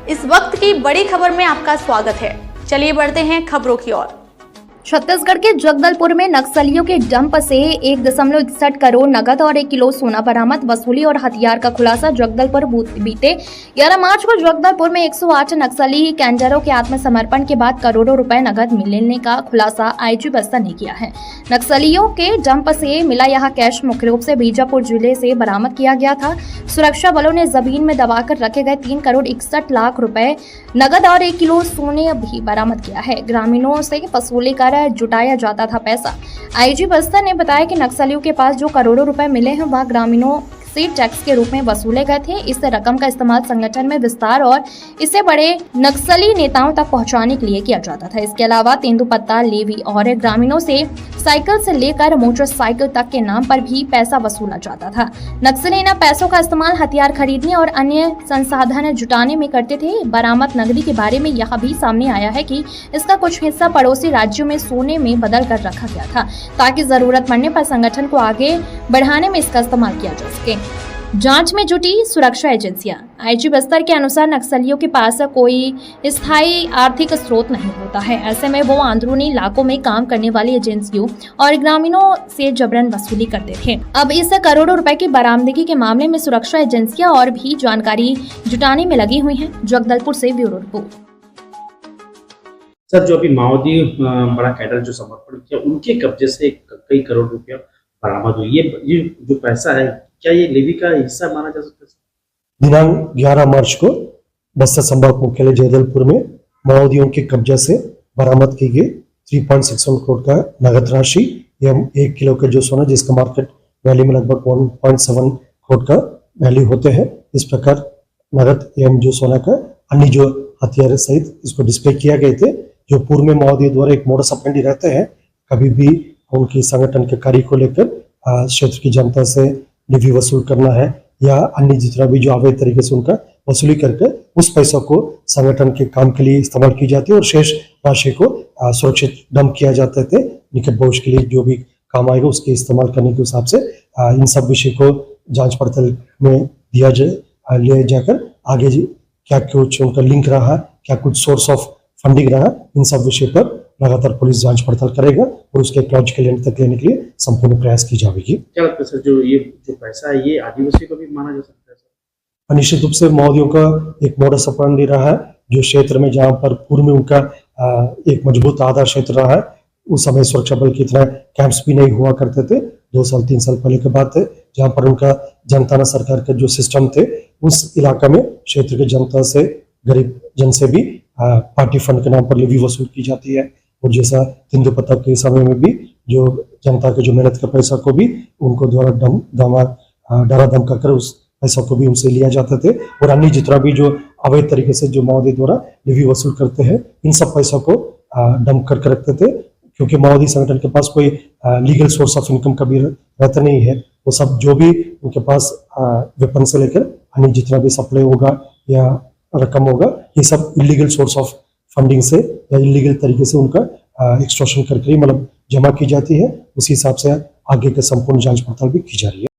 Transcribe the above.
इस वक्त की बड़ी खबर में आपका स्वागत है। चलिए बढ़ते हैं खबरों की ओर। छत्तीसगढ़ के जगदलपुर में नक्सलियों के डंप से 1.61 करोड़ नगद और 1 किलो सोना बरामद, वसूली और हथियार का खुलासा। जगदलपुर बीते 11 मार्च को जगदलपुर में 108 नक्सली कैंडरों के आत्मसमर्पण के बाद करोड़ों रुपए नगद मिलने का खुलासा आईजी बस्तर ने किया है। नक्सलियों के डंप से मिला यह कैश मुख्य रूप से बीजापुर जिले से बरामद किया गया था। सुरक्षा बलों ने जमीन में दबाकर रखे गए 3 करोड़ 61 लाख रुपए नगद और 1 किलो सोने भी बरामद किया है। ग्रामीणों से वसूली कर जुटाया जाता था पैसा। आईजी बस्तर ने बताया कि नक्सलियों के पास जो करोड़ों रुपए मिले हैं वह ग्रामीणों से टैक्स के रूप में वसूले गए थे। इस रकम का इस्तेमाल संगठन में विस्तार और इसे बड़े नक्सली नेताओं तक पहुंचाने के लिए किया जाता था। इसके अलावा तेंदुपत्ता, लेवी और ग्रामीणों से साइकिल से लेकर मोटरसाइकिल तक के नाम पर भी पैसा वसूला जाता था। नक्सली इन पैसों का इस्तेमाल हथियार खरीदने और अन्य संसाधन जुटाने में करते थे। बरामद नकदी के बारे में यह भी सामने आया है कि इसका कुछ हिस्सा पड़ोसी राज्यों में सोने में बदल कर रखा गया था ताकि जरूरत पड़ने पर संगठन को आगे बढ़ाने में इसका इस्तेमाल किया जा सके। जांच में जुटी सुरक्षा एजेंसियां। आईजी बस्तर के अनुसार नक्सलियों के पास कोई स्थायी आर्थिक स्रोत नहीं होता है। ऐसे में वो अंदरूनी इलाकों में काम करने वाली एजेंसियों और ग्रामीणों से जबरन वसूली करते थे। अब इस करोड़ों रुपए की बरामदगी के मामले में सुरक्षा एजेंसियां और भी जानकारी जुटाने में लगी हुई हैं। जगदलपुर से ब्यूरो रिपोर्ट। सर, जो अभी माओवादी बड़ा कैडर जो समर्पण किया, उनके कब्जे से कई करोड़ रुपया बरामद हुई। ये जो पैसा है, क्या ये लेवी का हिस्सा माना जा सकता है? दिनांक 11 मार्च को बस्तर संभाग मुख्यालय जगदलपुर में माओवादियों के कब्जे से बरामद की गई 3.61 करोड़ का नगद राशि एवं 1 किलो का जो सोना, जिसका मार्केट वैल्यू में लगभग 1.7 करोड़ का वैल्यू होते हैं। इस प्रकार नगद एवं जो सोना का अन्य जो हथियार सहित इसको डिस्प्ले किया गए थे। जो पूर्व में माओवादियों द्वारा एक मोडस ऑपरेंडी रहते हैं, कभी भी उनकी संगठन के कार्य को लेकर क्षेत्र की जनता से लेवी वसूल करना है या अन्य जितना भी जो अवैध तरीके से उनका वसूली करके उस पैसा को संगठन के काम के लिए इस्तेमाल की जाती है और शेष राशि को सुरक्षित डंप किया जाते थे। निकट भविष्य के लिए जो भी काम आएगा उसके इस्तेमाल करने के हिसाब से इन सब विषय को जांच पड़ताल में लिया जाकर आगे क्या कुछ उनका लिंक रहा, क्या कुछ सोर्स ऑफ फंडिंग रहा, इन सब विषय पर लगातार पुलिस जांच पड़ताल करेगा और उसके एक लॉजिकल एंड तक लेने के लिए संपूर्ण प्रयास की जाएगी। क्या लगता है सर, जो पैसा है ये आदिवासी को भी माना जा सकता है सर? निश्चित रूप से माओवादियों का एक मोडस ऑपरेंडी रहा है। जो क्षेत्र में जहाँ पर पूर्व में उनका एक मजबूत आधार क्षेत्र रहा है, उस समय सुरक्षा बल की इतना कैंप्स भी नहीं हुआ करते थे। 2 साल 3 साल पहले की बात है, जहाँ पर उनका जनता सरकार का जो सिस्टम थे, उस इलाका में क्षेत्र के जनता से, गरीब जन से भी पार्टी फंड के नाम पर लेवी वसूल की जाती है। और जैसा तेंदुपत्ता के समय में भी जो जनता के जो मेहनत का पैसा को भी उनको द्वारा डरा धमका कर उस पैसा को भी उनसे लिया जाते थे। और अन्य जितना भी जो अवैध तरीके से जो माओवादी द्वारा लेवी वसूल करते हैं, इन सब पैसा को डंप करके रखते थे। क्योंकि माओवादी संगठन के पास कोई लीगल सोर्स ऑफ इनकम कभी रहता नहीं है। वो सब जो भी उनके पास वेपन से लेकर अन्य जितना भी सप्लाई होगा या रकम होगा, ये सब इलीगल सोर्स ऑफ फंडिंग से या इलीगल तरीके से उनका एक्सटॉर्शन करके मतलब जमा की जाती है। उसी हिसाब से आगे के संपूर्ण जांच पड़ताल भी की जा रही है।